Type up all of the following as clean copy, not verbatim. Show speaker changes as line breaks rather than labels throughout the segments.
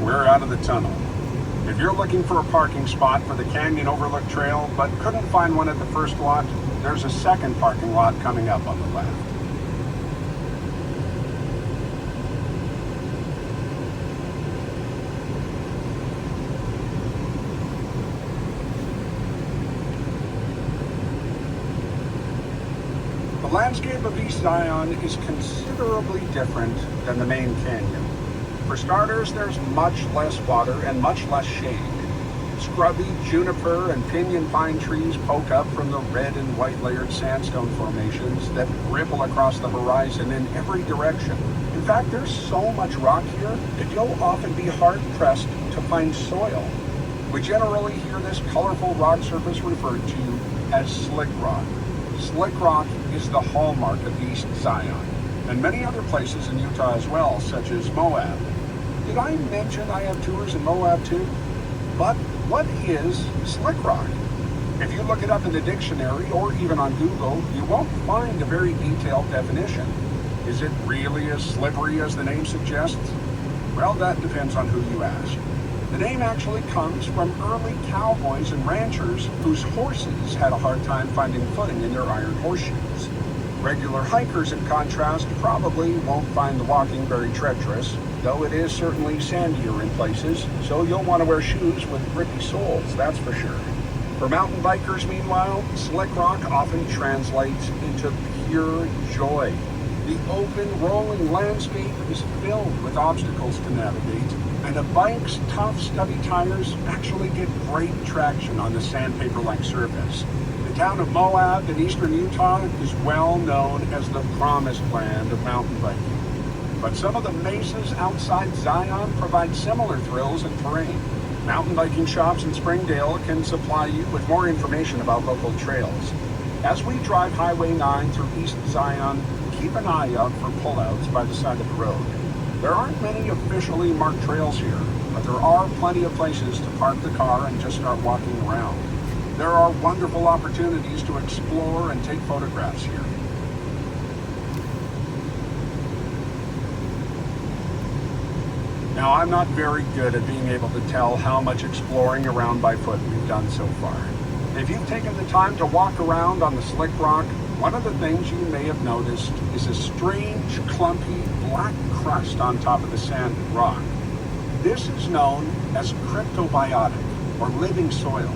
we're out of the tunnel. If you're looking for a parking spot for the Canyon Overlook Trail but couldn't find one at the first lot, there's a second parking lot coming up on the left. The landscape of East Zion is considerably different than the main canyon. For starters, there's much less water and much less shade. Scrubby juniper and pinyon pine trees poke up from the red and white layered sandstone formations that ripple across the horizon in every direction. In fact, there's so much rock here that you'll often be hard-pressed to find soil. We generally hear this colorful rock surface referred to as slick rock. Slick rock is the hallmark of East Zion, and many other places in Utah as well, such as Moab. Did I mention I have tours in Moab too? But what is slick rock? If you look it up in the dictionary or even on Google, you won't find a very detailed definition. Is it really as slippery as the name suggests? Well, that depends on who you ask. The name actually comes from early cowboys and ranchers whose horses had a hard time finding footing in their iron horseshoes. Regular hikers, in contrast, probably won't find the walking very treacherous, though it is certainly sandier in places, so you'll want to wear shoes with grippy soles, that's for sure. For mountain bikers, meanwhile, slick rock often translates into pure joy. The open, rolling landscape is filled with obstacles to navigate, and a bike's tough, stubby tires actually get great traction on the sandpaper-like surface. The town of Moab in eastern Utah is well known as the promised land of mountain biking. But some of the mesas outside Zion provide similar thrills and terrain. Mountain biking shops in Springdale can supply you with more information about local trails. As we drive Highway 9 through East Zion, keep an eye out for pullouts by the side of the road. There aren't many officially marked trails here, but there are plenty of places to park the car and just start walking around. There are wonderful opportunities to explore and take photographs here. Now, I'm not very good at being able to tell how much exploring around by foot we've done so far. If you've taken the time to walk around on the slick rock, one of the things you may have noticed is a strange, clumpy, black crust on top of the sand and rock. This is known as cryptobiotic, or living soil.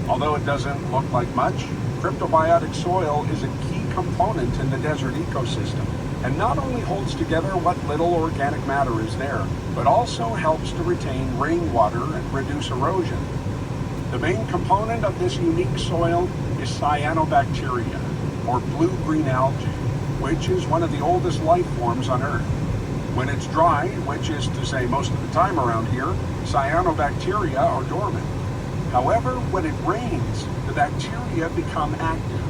Although it doesn't look like much, cryptobiotic soil is a key component in the desert ecosystem, and not only holds together what little organic matter is there, but also helps to retain rainwater and reduce erosion. The main component of this unique soil is cyanobacteria, or blue-green algae, which is one of the oldest life forms on Earth. When it's dry, which is to say most of the time around here, cyanobacteria are dormant. However, when it rains, the bacteria become active,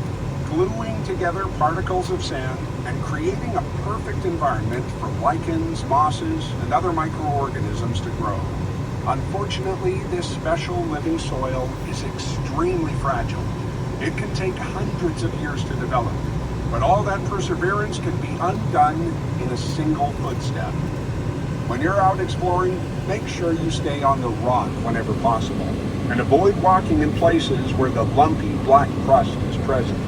gluing together particles of sand and creating a perfect environment for lichens, mosses, and other microorganisms to grow. Unfortunately, this special living soil is extremely fragile. It can take hundreds of years to develop, but all that perseverance can be undone in a single footstep. When you're out exploring, make sure you stay on the rock whenever possible, and avoid walking in places where the lumpy black crust is present.